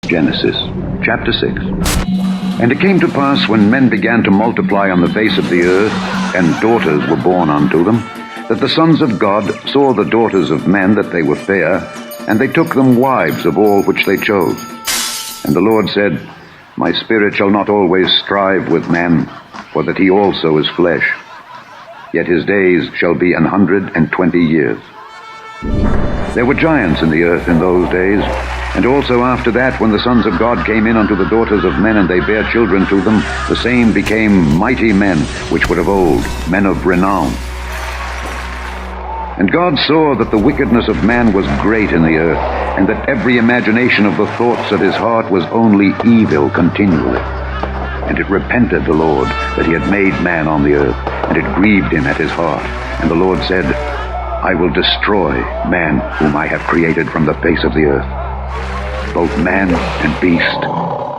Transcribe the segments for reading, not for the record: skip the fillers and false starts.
Genesis, chapter 6. And it came to pass, when men began to multiply on the face of the earth, and daughters were born unto them, that the sons of God saw the daughters of men that they were fair, and they took them wives of all which they chose. And the Lord said, My spirit shall not always strive with man, for that he also is flesh. Yet his days shall be 120 years. There were giants in the earth in those days, and also after that, when the sons of God came in unto the daughters of men, and they bare children to them, the same became mighty men, which were of old, men of renown. And God saw that the wickedness of man was great in the earth, and that every imagination of the thoughts of his heart was only evil continually. And it repented the Lord that he had made man on the earth, and it grieved him at his heart. And the Lord said, I will destroy man whom I have created from the face of the earth, both man and beast,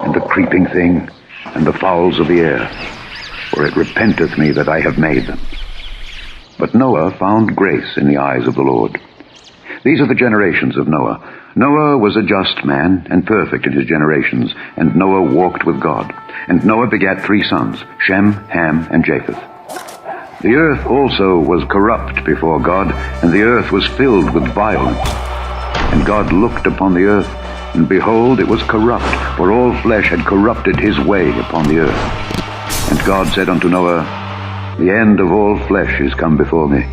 and the creeping thing, and the fowls of the air, for it repenteth me that I have made them. But Noah found grace in the eyes of the Lord. These are the generations of Noah. Noah was a just man, and perfect in his generations, and Noah walked with God. And Noah begat 3 sons, Shem, Ham, and Japheth. The earth also was corrupt before God, and the earth was filled with violence. And God looked upon the earth, and behold, it was corrupt, for all flesh had corrupted his way upon the earth. And God said unto Noah, The end of all flesh is come before me,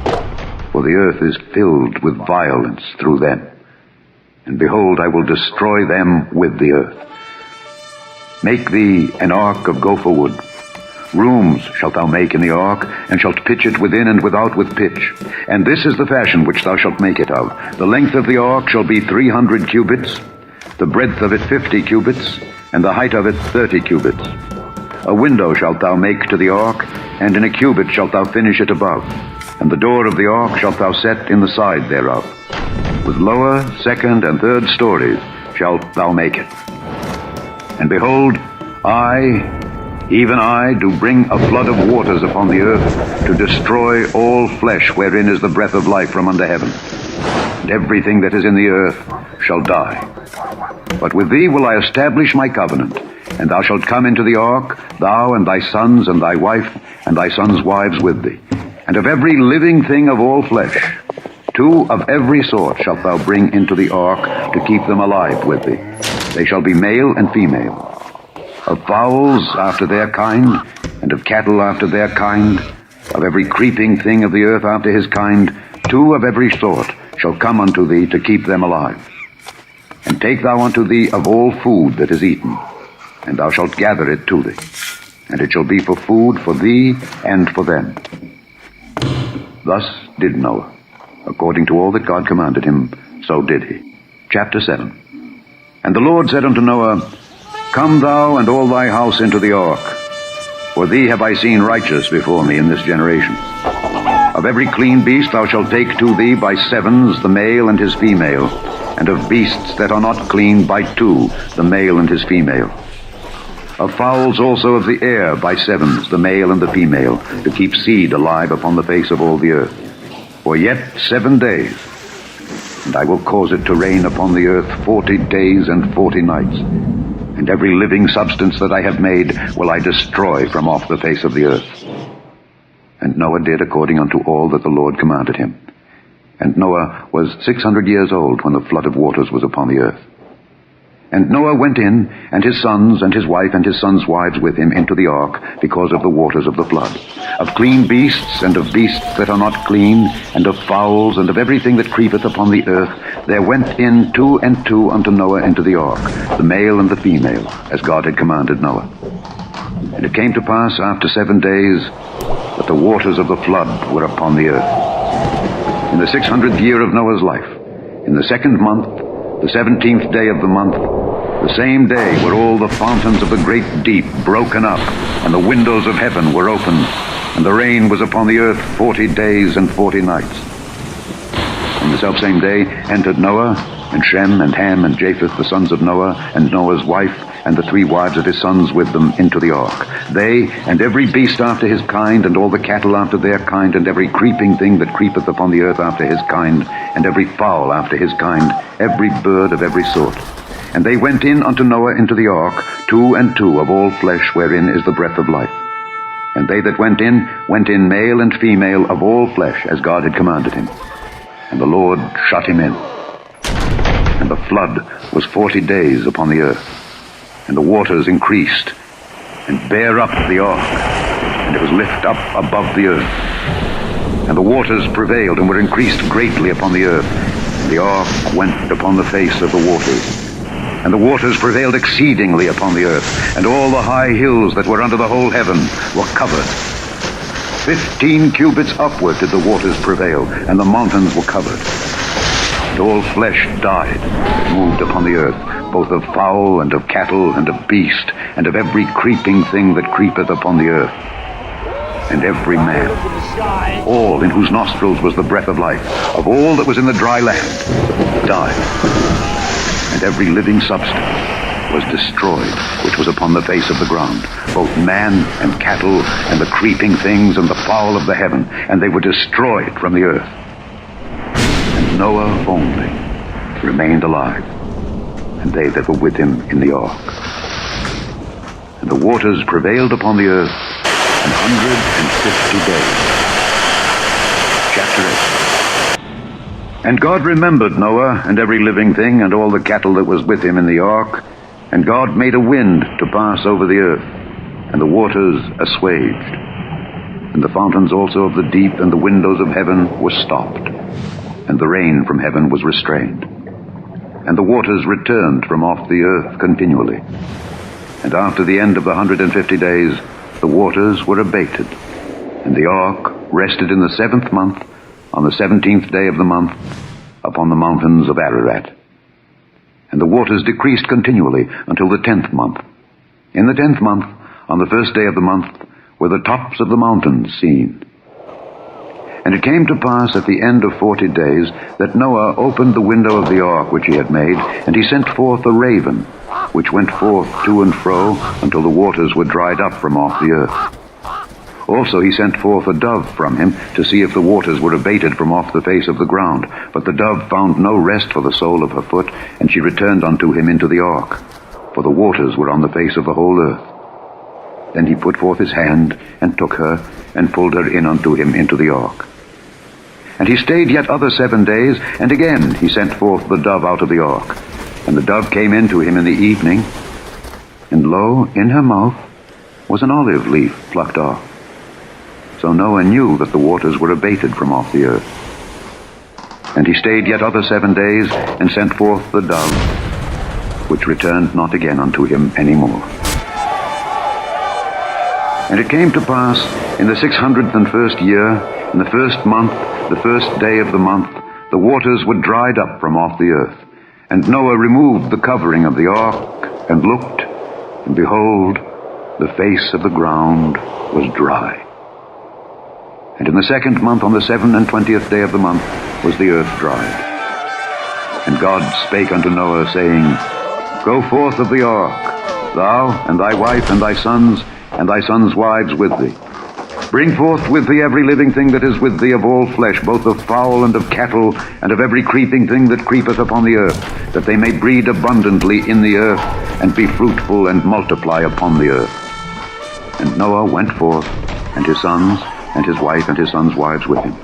for the earth is filled with violence through them. And behold, I will destroy them with the earth. Make thee an ark of gopher wood. Rooms shalt thou make in the ark, and shalt pitch it within and without with pitch. And this is the fashion which thou shalt make it of. The length of the ark shall be 300 cubits, the breadth of it 50 cubits, and the height of it 30 cubits. A window shalt thou make to the ark, and in a cubit shalt thou finish it above. And the door of the ark shalt thou set in the side thereof. With lower, second, and third stories shalt thou make it. And behold, I, even I, do bring a flood of waters upon the earth, to destroy all flesh wherein is the breath of life from under heaven. And everything that is in the earth shall die. But with thee will I establish my covenant, and thou shalt come into the ark, thou and thy sons and thy wife, and thy sons' wives with thee. And of every living thing of all flesh, 2 of every sort shalt thou bring into the ark, to keep them alive with thee. They shall be male and female. Of fowls after their kind, and of cattle after their kind, of every creeping thing of the earth after his kind, 2 of every sort shall come unto thee, to keep them alive. And take thou unto thee of all food that is eaten, and thou shalt gather it to thee, and it shall be for food for thee and for them. Thus did Noah. According to all that God commanded him, so did he. Chapter 7. And the Lord said unto Noah, Come thou and all thy house into the ark, for thee have I seen righteous before me in this generation. Of every clean beast thou shalt take to thee by 7s the male and his female, and of beasts that are not clean by 2 the male and his female. Of fowls also of the air by 7s the male and the female, to keep seed alive upon the face of all the earth. For yet 7 days, and I will cause it to rain upon the earth 40 days and 40 nights. And every living substance that I have made will I destroy from off the face of the earth. And Noah did according unto all that the Lord commanded him. And Noah was 600 years old when the flood of waters was upon the earth. And Noah went in, and his sons, and his wife, and his sons' wives with him into the ark, because of the waters of the flood. Of clean beasts, and of beasts that are not clean, and of fowls, and of everything that creepeth upon the earth, there went in 2 and 2 unto Noah into the ark, the male and the female, as God had commanded Noah. And it came to pass after 7 days, that the waters of the flood were upon the earth. In the 600th year of Noah's life, in the 2nd month, the 17th day of the month, the same day were all the fountains of the great deep broken up, and the windows of heaven were opened, and the rain was upon the earth 40 days and 40 nights. In the selfsame day entered Noah, and Shem, and Ham, and Japheth, the sons of Noah, and Noah's wife, and the 3 wives of his sons with them into the ark. They, and every beast after his kind, and all the cattle after their kind, and every creeping thing that creepeth upon the earth after his kind, and every fowl after his kind, every bird of every sort. And they went in unto Noah into the ark, 2 and 2 of all flesh wherein is the breath of life. And they that went in male and female of all flesh, as God had commanded him. And the Lord shut him in. And the flood was 40 days upon the earth. And the waters increased, and bare up the ark, and it was lift up above the earth. And the waters prevailed, and were increased greatly upon the earth. And the ark went upon the face of the waters. And the waters prevailed exceedingly upon the earth, and all the high hills that were under the whole heaven were covered. 15 cubits upward did the waters prevail, and the mountains were covered. And all flesh died that moved upon the earth, both of fowl and of cattle and of beast, and of every creeping thing that creepeth upon the earth. And every man, all in whose nostrils was the breath of life, of all that was in the dry land, died. And every living substance was destroyed, which was upon the face of the ground, both man and cattle, and the creeping things, and the fowl of the heaven, and they were destroyed from the earth. And Noah only remained alive, and they that were with him in the ark. And the waters prevailed upon the earth 150 days. Chapter 8. And God remembered Noah and every living thing and all the cattle that was with him in the ark. And God made a wind to pass over the earth, and the waters assuaged. And the fountains also of the deep and the windows of heaven were stopped, and the rain from heaven was restrained. And the waters returned from off the earth continually. And after the end of the 150 days, the waters were abated. And the ark rested in the 7th month, on the 17th day of the month, upon the mountains of Ararat. And the waters decreased continually until the 10th month. In the 10th month, on the 1st day of the month, were the tops of the mountains seen. And it came to pass at the end of 40 days that Noah opened the window of the ark which he had made, and he sent forth a raven, which went forth to and fro until the waters were dried up from off the earth. Also he sent forth a dove from him to see if the waters were abated from off the face of the ground. But the dove found no rest for the sole of her foot, and she returned unto him into the ark, for the waters were on the face of the whole earth. Then he put forth his hand, and took her, and pulled her in unto him into the ark. And he stayed yet other 7 days, and again he sent forth the dove out of the ark. And the dove came in to him in the evening, and lo, in her mouth was an olive leaf plucked off. So Noah knew that the waters were abated from off the earth. And he stayed yet other 7 days, and sent forth the dove, which returned not again unto him any more. And it came to pass in the 601st year, in the 1st month, the 1st day of the month, the waters were dried up from off the earth. And Noah removed the covering of the ark, and looked, and behold, the face of the ground was dry. And in the 2nd month, on the 27th day of the month, was the earth dried. And God spake unto Noah, saying, Go forth of the ark, thou, and thy wife, and thy sons' wives with thee. Bring forth with thee every living thing that is with thee of all flesh, both of fowl and of cattle, and of every creeping thing that creepeth upon the earth, that they may breed abundantly in the earth, and be fruitful and multiply upon the earth. And Noah went forth, and his sons, and his wife, and his sons' wives with him.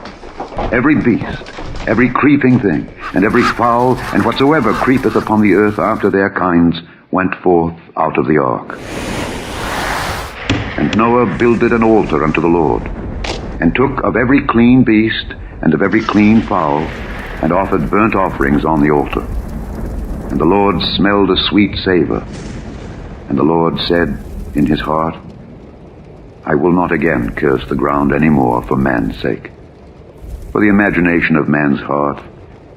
Every beast, every creeping thing, and every fowl, and whatsoever creepeth upon the earth after their kinds, went forth out of the ark. And Noah builded an altar unto the Lord, and took of every clean beast, and of every clean fowl, and offered burnt offerings on the altar. And the Lord smelled a sweet savor. And the Lord said in his heart, I will not again curse the ground any more for man's sake. For the imagination of man's heart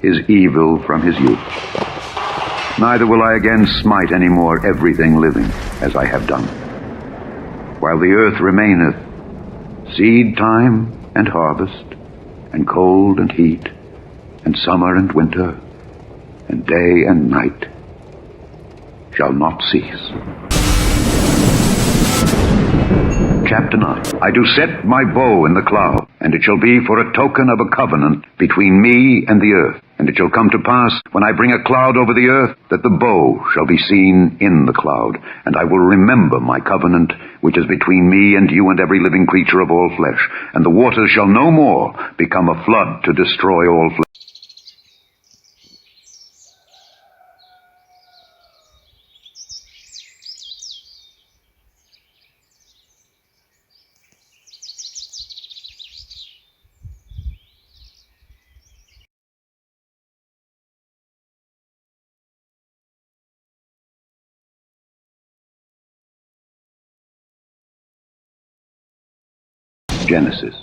is evil from his youth. Neither will I again smite any more everything living, as I have done. While the earth remaineth, seed time and harvest, and cold and heat, and summer and winter, and day and night shall not cease. Chapter 9. I do set my bow in the cloud, and it shall be for a token of a covenant between me and the earth. And it shall come to pass, when I bring a cloud over the earth, that the bow shall be seen in the cloud. And I will remember my covenant, which is between me and you and every living creature of all flesh. And the waters shall no more become a flood to destroy all flesh. Genesis.